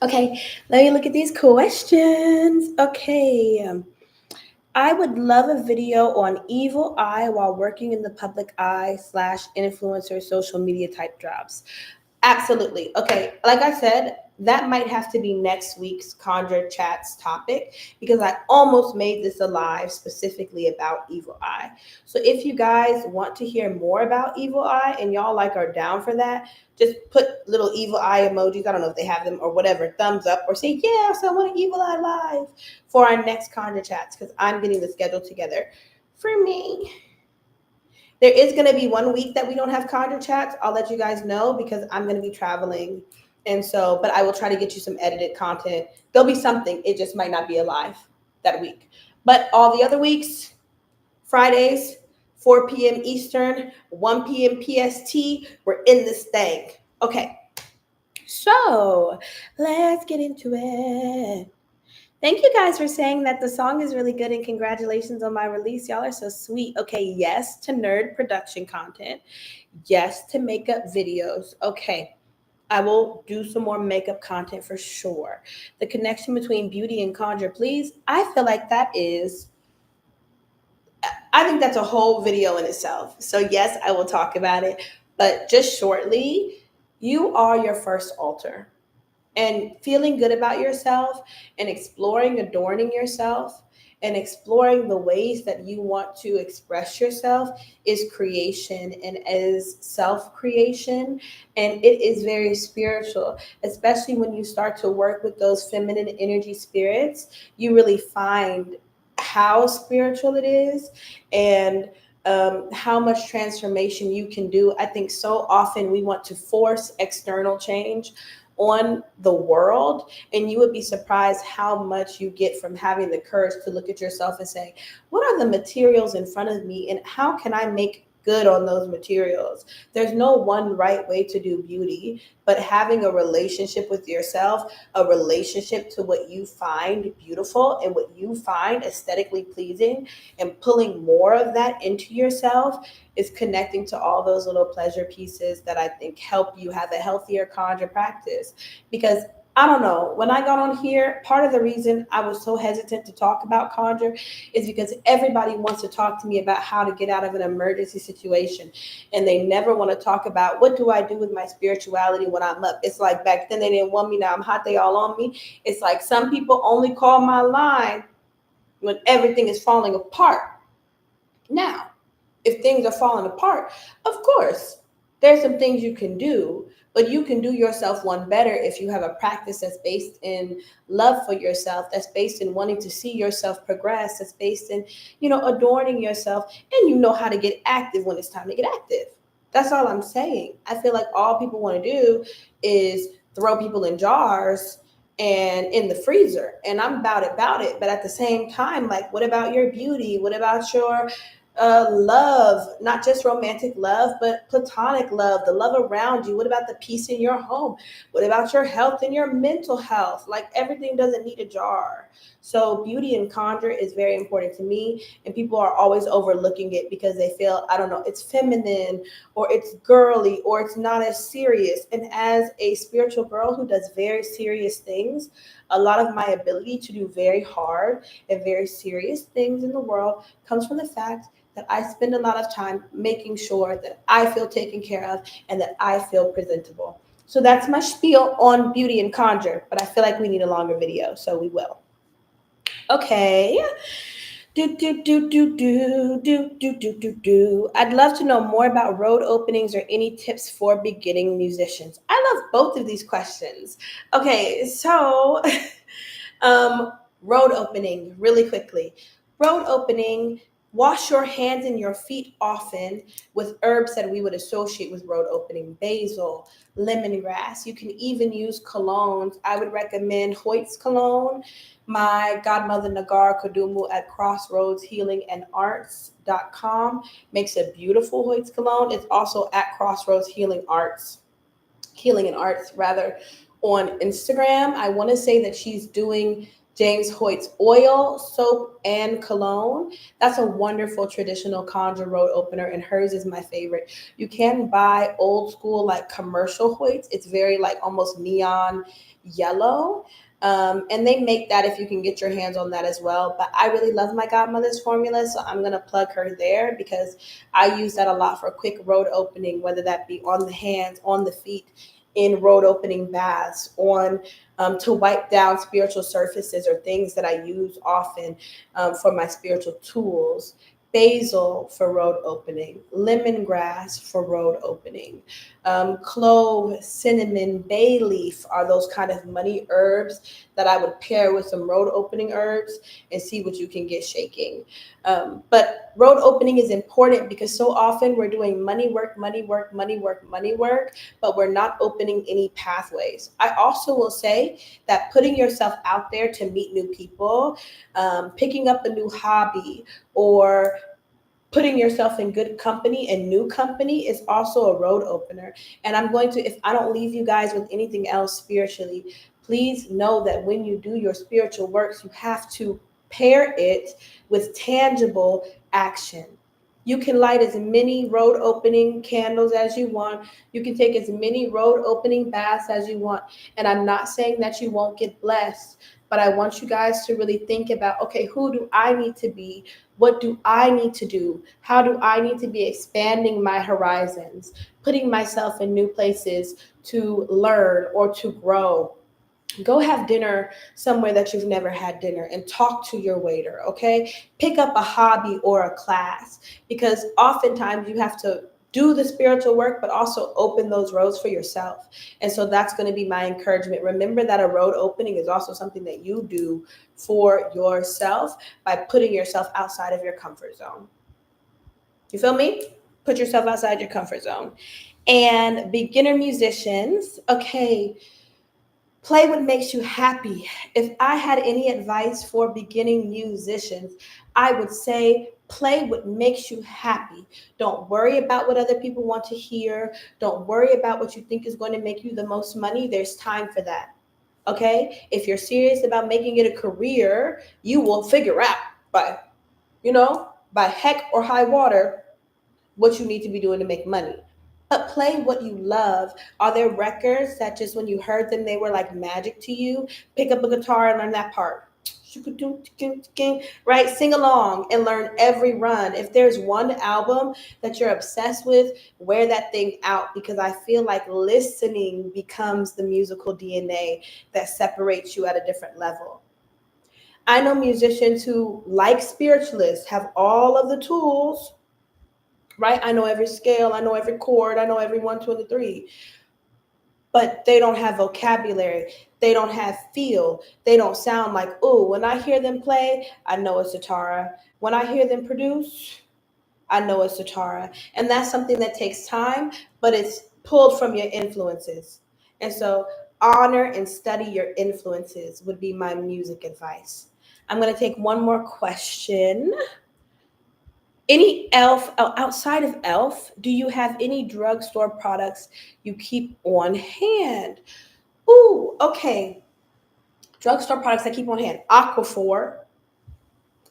Okay, let me look at these questions. Okay. I would love a video on evil eye while working in the public eye / influencer social media type jobs. Absolutely. Okay. Like I said, that might have to be next week's Conjure Chat's topic, because I almost made this a live specifically about Evil Eye. So if you guys want to hear more about Evil Eye and y'all like are down for that, just put little evil eye emojis. I don't know if they have them or whatever, thumbs up, or say, yes, I want an Evil Eye live for our next Conjure Chats, because I'm getting the schedule together for me. There is going to be 1 week that we don't have Conjure Chats. I'll let you guys know, because I'm going to be traveling. And so, but I will try to get you some edited content. There'll be something. It just might not be a live that week. But all the other weeks, Fridays, 4 p.m. Eastern, 1 p.m. PST, we're in this thing. Okay. So let's get into it. Thank you guys for saying that the song is really good and congratulations on my release. Y'all are so sweet. Okay, yes to nerd production content. Yes to makeup videos. Okay, I will do some more makeup content for sure. The connection between beauty and conjure, please. I feel like I think that's a whole video in itself. So yes, I will talk about it. But just shortly, you are your first altar. And feeling good about yourself and exploring, adorning yourself and exploring the ways that you want to express yourself is creation and is self-creation. And it is very spiritual, especially when you start to work with those feminine energy spirits. You really find how spiritual it is, and how much transformation you can do. I think so often we want to force external change on the world, and you would be surprised how much you get from having the courage to look at yourself and say, what are the materials in front of me and how can I make good on those materials? There's no one right way to do beauty, but having a relationship with yourself, a relationship to what you find beautiful and what you find aesthetically pleasing, and pulling more of that into yourself is connecting to all those little pleasure pieces that I think help you have a healthier conjure practice. Because I don't know, when I got on here, part of the reason I was so hesitant to talk about conjure is because everybody wants to talk to me about how to get out of an emergency situation. And they never want to talk about, what do I do with my spirituality when I'm up? It's like, back then they didn't want me, now I'm hot, they all on me. It's like some people only call my line when everything is falling apart. Now, if things are falling apart, of course, There's some things you can do, but you can do yourself one better if you have a practice that's based in love for yourself, that's based in wanting to see yourself progress, that's based in, adorning yourself, and you know how to get active when it's time to get active. That's all I'm saying. I feel like all people want to do is throw people in jars and in the freezer, and I'm about it, but at the same time, like, what about your beauty? What about your love, not just romantic love, but platonic love, the love around you? What about the peace in your home? What about your health and your mental health? Like, everything doesn't need a jar. So beauty and conjure is very important to me, and people are always overlooking it because they feel, I don't know, it's feminine or it's girly or it's not as serious. And as a spiritual girl who does very serious things, a lot of my ability to do very hard and very serious things in the world comes from the fact that I spend a lot of time making sure that I feel taken care of and that I feel presentable. So that's my spiel on beauty and conjure, but I feel like we need a longer video, so we will. Okay. Do. I'd love to know more about road openings or any tips for beginning musicians. I love both of these questions. Okay, so road opening, really quickly. Road opening, wash your hands and your feet often with herbs that we would associate with road opening: basil, lemongrass. You can even use colognes. I would recommend Hoyt's cologne. My godmother Nagar Kudumu at crossroadshealingyandarts.com makes a beautiful Hoyt's cologne. It's also at Crossroads Healing and Arts rather, on Instagram. I want to say that she's doing James Hoyt's oil, soap, and cologne. That's a wonderful traditional conjure road opener, and hers is my favorite. You can buy old school, like commercial Hoyt's. It's very like almost neon yellow. And they make that if you can get your hands on that as well. But I really love my godmother's formula, so I'm going to plug her there because I use that a lot for quick road opening, whether that be on the hands, on the feet, in road opening baths, on to wipe down spiritual surfaces or things that I use often for my spiritual tools. Basil for road opening, lemongrass for road opening, clove, cinnamon, bay leaf are those kind of money herbs that I would pair with some road opening herbs and see what you can get shaking. But road opening is important because so often we're doing money work, but we're not opening any pathways. I also will say that putting yourself out there to meet new people, picking up a new hobby, or putting yourself in good company and new company is also a road opener. And I'm going to, if I don't leave you guys with anything else spiritually, please know that when you do your spiritual works, you have to pair it with tangible action. You can light as many road opening candles as you want. You can take as many road opening baths as you want. And I'm not saying that you won't get blessed, but I want you guys to really think about, okay, who do I need to be? What do I need to do? How do I need to be expanding my horizons, putting myself in new places to learn or to grow? Go have dinner somewhere that you've never had dinner and talk to your waiter, okay? Pick up a hobby or a class, because oftentimes you have to do the spiritual work, but also open those roads for yourself. And so that's going to be my encouragement. Remember that a road opening is also something that you do for yourself by putting yourself outside of your comfort zone. You feel me? Put yourself outside your comfort zone. And beginner musicians, okay, play what makes you happy. If I had any advice for beginning musicians, I would say play what makes you happy. Don't worry about what other people want to hear. Don't worry about what you think is going to make you the most money. There's time for that. Okay? If you're serious about making it a career, you will figure out by heck or high water what you need to be doing to make money. But play what you love. Are there records that just when you heard them, they were like magic to you? Pick up a guitar and learn that part. Right? Sing along and learn every run. If there's one album that you're obsessed with, wear that thing out, because I feel like listening becomes the musical DNA that separates you at a different level. I know musicians who, like spiritualists, have all of the tools, right? I know every scale, I know every chord, I know every 1, 2, and 3. But they don't have vocabulary. They don't have feel. They don't sound like, ooh, when I hear them play, I know it's SaTar'Ra. When I hear them produce, I know it's SaTar'Ra. And that's something that takes time, but it's pulled from your influences. And so honor and study your influences would be my music advice. I'm going to take one more question. Any elf outside of elf, do you have any drugstore products you keep on hand? Ooh, okay. Drugstore products I keep on hand. Aquaphor.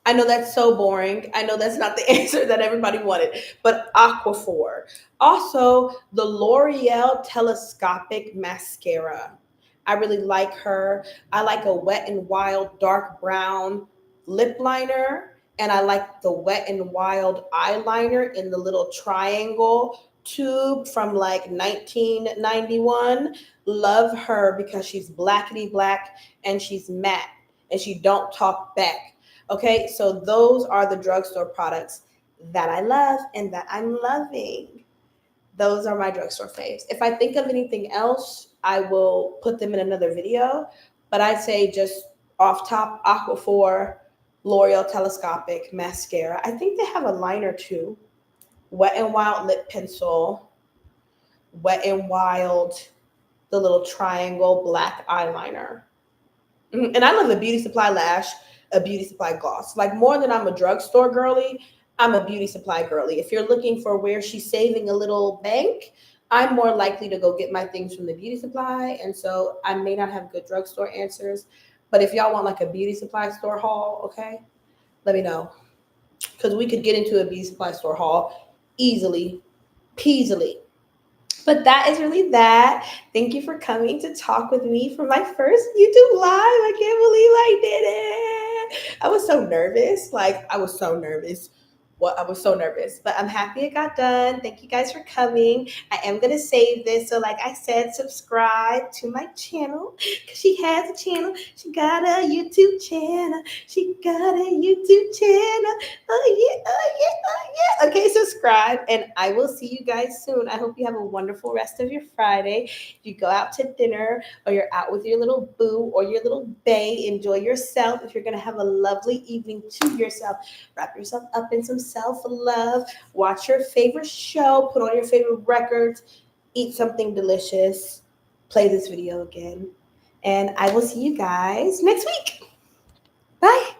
I know that's so boring. I know that's not the answer that everybody wanted, but Aquaphor. Also, the L'Oreal Telescopic Mascara. I really like her. I like a Wet and Wild dark brown lip liner, and I like the Wet and Wild eyeliner in the little triangle tube from like 1991. Love her because she's blackety black and she's matte and she don't talk back. Okay, so those are the drugstore products that I love and that I'm loving. Those are my drugstore faves. If I think of anything else, I will put them in another video. But I'd say just off top, Aquaphor, L'Oreal Telescopic Mascara. I think they have a liner too. Wet and Wild Lip Pencil, Wet and Wild, the little triangle black eyeliner. And I love a beauty supply lash, a beauty supply gloss. Like more than I'm a drugstore girly, I'm a beauty supply girly. If you're looking for where she's saving a little bank, I'm more likely to go get my things from the beauty supply. And so I may not have good drugstore answers. But if y'all want like a beauty supply store haul, okay, let me know. Because we could get into a beauty supply store haul easily, peasily. But that is really that. Thank you for coming to talk with me for my first YouTube live. I can't believe I did it. I was so nervous. Like, I was so nervous. Well, I was so nervous, but I'm happy it got done. Thank you guys for coming. I am going to save this. So, like I said, subscribe to my channel because she has a channel. She got a YouTube channel. She got a YouTube channel. Oh, yeah, oh, yeah, oh, yeah. Okay, subscribe, and I will see you guys soon. I hope you have a wonderful rest of your Friday. If you go out to dinner or you're out with your little boo or your little bae, enjoy yourself. If you're going to have a lovely evening to yourself, wrap yourself up in some self-love, watch your favorite show, put on your favorite records, eat something delicious, play this video again, and I will see you guys next week. Bye.